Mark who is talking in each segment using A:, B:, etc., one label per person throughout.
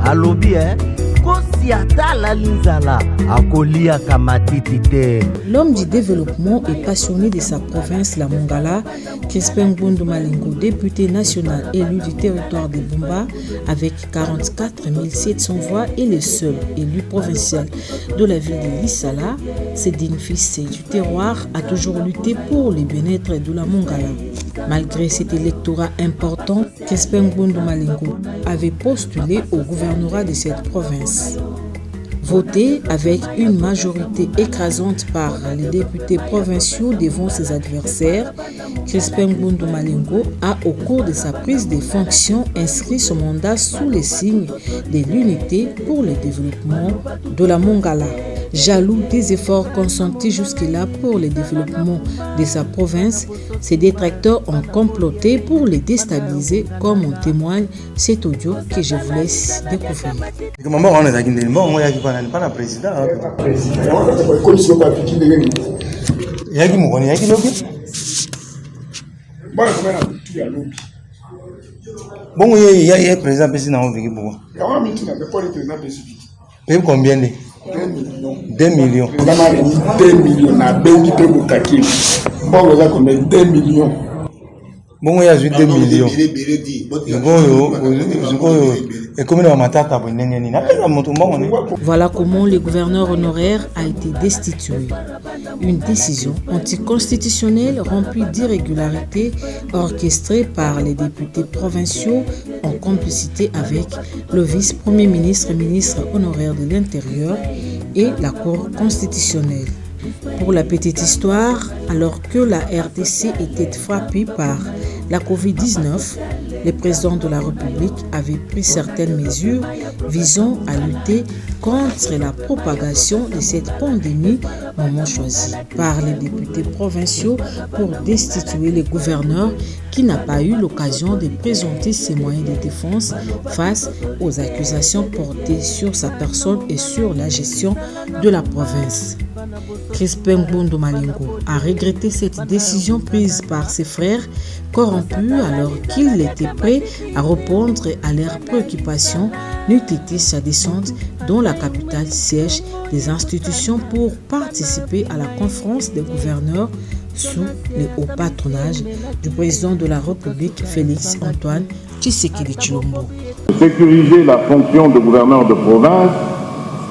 A: alobi kosi atala linzala akolia kamatiti te.
B: L'homme du développement et passionné de sa province, la Mongala, Crispin Ngbundu Malingo, député national élu du territoire de Bumba avec 44 700 voix et le seul élu provincial de la ville de Lissala, ce digne fils du terroir a toujours lutté pour le bien-être de la Mongala. Malgré cet électorat important, Crispin Ngbundu Malingo avait postulé au gouvernorat de cette province. Voté avec une majorité écrasante par les députés provinciaux devant ses adversaires, Crispin Ngbundu Malingo a, au cours de sa prise de fonctions, inscrit son mandat sous les signes de l'unité pour le développement de la Mongala. Jaloux des efforts consentis jusque-là pour le développement de sa province, ses détracteurs ont comploté pour le déstabiliser, comme en témoigne cet audio que je vous laisse découvrir.
C: Combien de 2 millions.
D: 2 millions. Na bengi pe bukaki. Bon, on a combien 2 millions.
C: Bon, il y a 2 millions.
B: Voilà comment le gouverneur honoraire a été destitué. Une décision anticonstitutionnelle remplie d'irrégularités orchestrée par les députés provinciaux en complicité avec le vice-premier ministre et ministre honoraire de l'Intérieur et la Cour constitutionnelle. Pour la petite histoire, alors que la RDC était frappée par la Covid-19, le président de la République avait pris certaines mesures visant à lutter contre la propagation de cette pandémie, moment choisi par les députés provinciaux pour destituer le gouverneur qui n'a pas eu l'occasion de présenter ses moyens de défense face aux accusations portées sur sa personne et sur la gestion de la province. Crispin Ngbundu Malingo a regretté cette décision prise par ses frères corrompus alors qu'il était prêt à répondre à leurs préoccupations n'eût été sa descente dans la capitale siège des institutions pour participer à la conférence des gouverneurs sous le haut patronage du président de la République Félix Antoine Tshisekedi Tshilombo.
E: Sécuriser la fonction de gouverneur de province,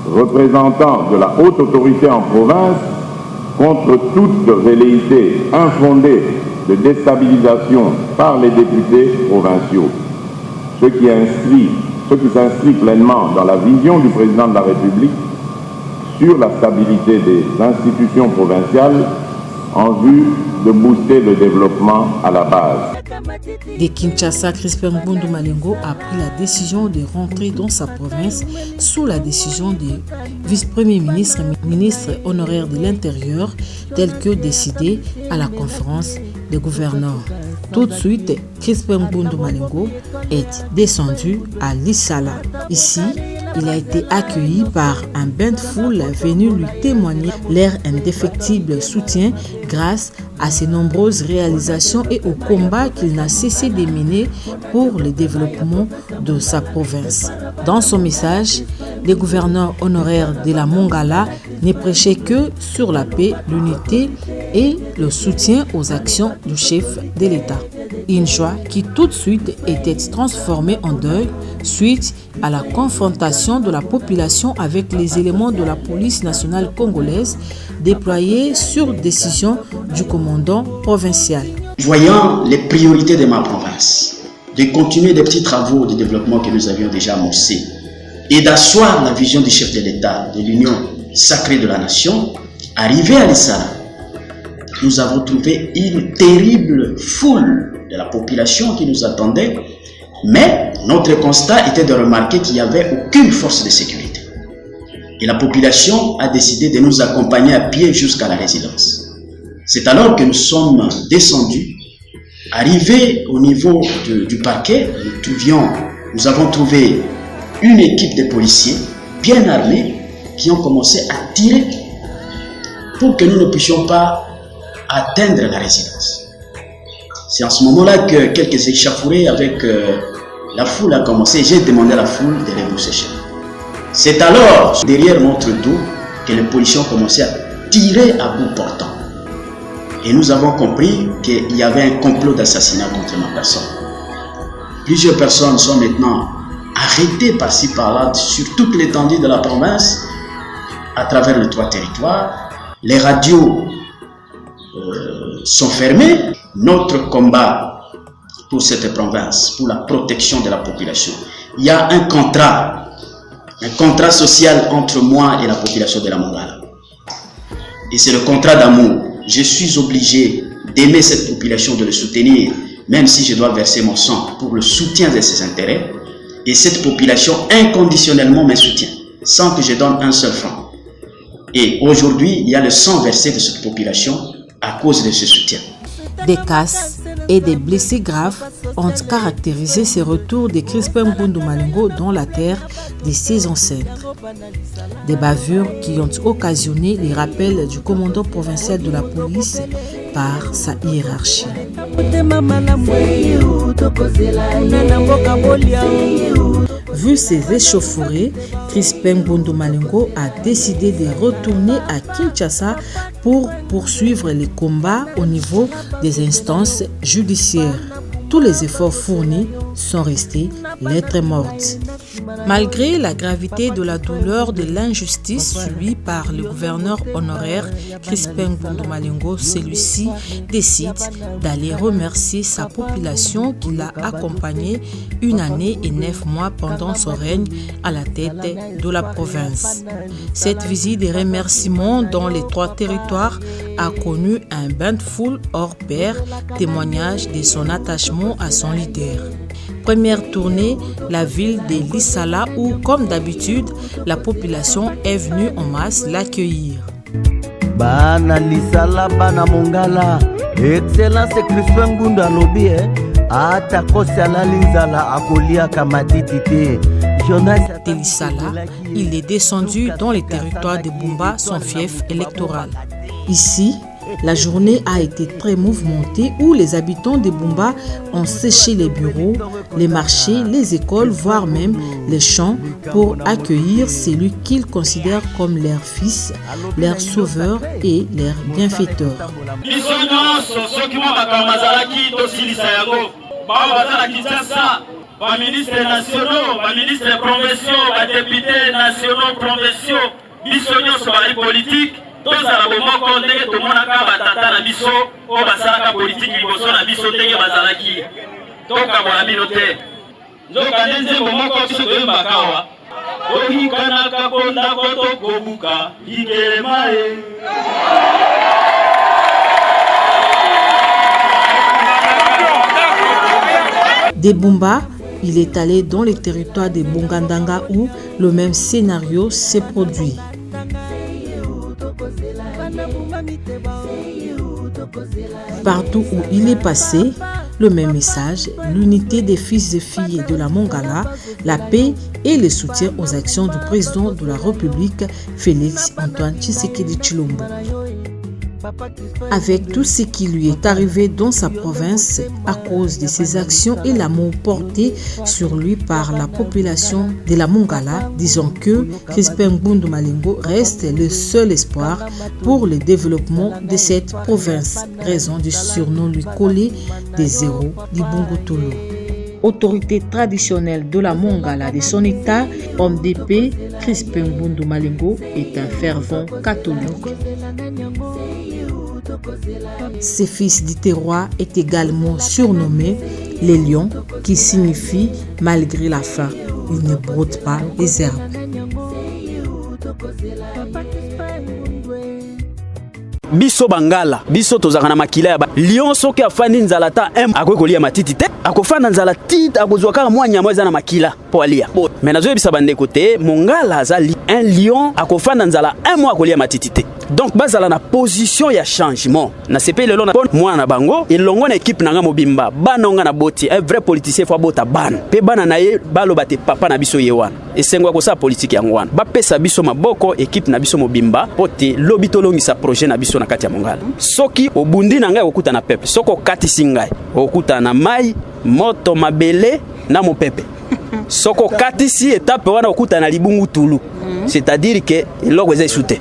E: représentant de la haute autorité en province, contre toute velléité infondée de déstabilisation par les députés provinciaux, ce qui s'inscrit pleinement dans la vision du président de la République sur la stabilité des institutions provinciales en vue de booster le développement à la base.
B: De Kinshasa, Crispin Ngbundu Malingo a pris la décision de rentrer dans sa province sous la décision du vice-premier ministre et ministre honoraire de l'Intérieur, tel que décidé à la conférence des gouverneurs. Tout de suite, Crispin Ngbundu Malingo est descendu à Lissala. Ici, il a été accueilli par un bain de foule venu lui témoigner leur indéfectible soutien grâce à ses nombreuses réalisations et au combat qu'il n'a cessé de mener pour le développement de sa province. Dans son message, le gouverneur honoraire de la Mongala ne prêchait que sur la paix, l'unité et le soutien aux actions du chef de l'État. Une joie qui tout de suite était transformée en deuil suite à la confrontation de la population avec les éléments de la police nationale congolaise déployés sur décision du commandant provincial.
F: Voyant les priorités de ma province, de continuer des petits travaux de développement que nous avions déjà amorcés et d'asseoir la vision du chef de l'État de l'Union sacrée de la nation, arrivé à Lissala, nous avons trouvé une terrible foule de la population qui nous attendait, mais notre constat était de remarquer qu'il n'y avait aucune force de sécurité. Et la population a décidé de nous accompagner à pied jusqu'à la résidence. C'est alors que nous sommes descendus, arrivés au niveau du parquet, nous avons trouvé une équipe de policiers bien armés qui ont commencé à tirer pour que nous ne puissions pas atteindre la résidence. C'est en ce moment-là que quelques échauffourées avec La foule a commencé, j'ai demandé à la foule de repousser chez nous. C'est alors, derrière notre dos, que les policiers ont commencé à tirer à bout portant. Et nous avons compris qu'il y avait un complot d'assassinat contre ma personne. Plusieurs personnes sont maintenant arrêtées par-ci par-là sur toute l'étendue de la province, à travers les 3 territoires. Les radios sont fermées. Notre combat pour cette province, pour la protection de la population, il y a un contrat social entre moi et la population de la Mongala. Et c'est le contrat d'amour. Je suis obligé d'aimer cette population, de le soutenir, même si je dois verser mon sang pour le soutien de ses intérêts. Et cette population inconditionnellement me soutient, sans que je donne un seul franc. Et aujourd'hui, il y a le sang versé de cette population à cause de ce soutien.
B: Des casses et des blessés graves ont caractérisé ce retour de Crispin Ngundu Malingo dans la terre de ses ancêtres. Des bavures qui ont occasionné les rappels du commandant provincial de la police par sa hiérarchie. Vu ces échauffourées, Crispin Ngundu Malingo a décidé de retourner à Kinshasa pour poursuivre les combats au niveau des instances judiciaires. Tous les efforts fournis sont restés lettres mortes. Malgré la gravité de la douleur de l'injustice subie par le gouverneur honoraire Crispin Ngundu Malingo, celui-ci décide d'aller remercier sa population qui l'a accompagné 1 année et 9 mois pendant son règne à la tête de la province. Cette visite de remerciements dans les 3 territoires a connu un bain de foule hors pair, témoignage de son attachement à son leader. Première tournée, la ville de Lissala où, comme d'habitude, la population est venue en masse l'accueillir.
A: Bana Lissala, bana Mongala, Excellence Crispin Ngundu alobi ata kosala linzala akolia kamatiti te.
B: De Lissala, il est descendu dans les territoires de Bumba, son fief électoral. Ici, la journée a été très mouvementée où les habitants de Bumba ont séché les bureaux, les marchés, les écoles, voire même les champs pour accueillir celui qu'ils considèrent comme leur fils, leur sauveur et leur bienfaiteur.
G: Ministres nationaux, ministres provinciaux, députés nationaux, provinciaux, missionnaires politiques. Tous à bomoko ndenge to monaka batata na biso o basalaka politique liboso na biso ndenge bazalaki toka bona bino te nzoka ndenze bomoko biso toyembaka awa oyikanaka bonda koto kobuka likelemae.
B: De Bumba, il est allé dans les territoires de Bongandanga où le même scénario s'est produit. Partout où il est passé, le même message, l'unité des fils et filles de la Mongala, la paix et le soutien aux actions du président de la République, Félix Antoine Tshisekedi Tshilombo. Avec tout ce qui lui est arrivé dans sa province à cause de ses actions et l'amour porté sur lui par la population de la Mongala, disons que Crispin Ngundu Malingo reste le seul espoir pour le développement de cette province, raison du surnom lui collé des héros du Bongotolo. Autorité traditionnelle de la Mongala de son état, homme d'épée, Crispin Ngundu Malingo est un fervent catholique. Ses fils du terroir est également surnommé les lions, qui signifie malgré la faim, ils ne brodent pas les herbes.
H: Biso bangala biso tozaka na makila ya lion soki afandi nzalata akoki kolia matiti te akofanda nzala tite akozwa kaka mwa nyama eza na makila po alia mais nazoyebisa bandeko te mongala azali un lion akofanda nzala un mois akolia matiti te. Donc bazala na position ya changement na sepe lelo na mwana na bango elongo na équipe nanga mobimba banonga na boti un vrai politicien fo bota ban pe bana na ye baloba te papa na biso yewana esengwa ko sa politique yango wana ba pesa biso maboko équipe na biso mobimba pote lobito longisa projet na biso na kati ya Mongala soki obundi na ngai okuta na peuple soko katisi ngai okuta na mai moto mabele na mopepe soko katisi étape wana okuta na libungu tulu c'est-à-dire que eloko eza esute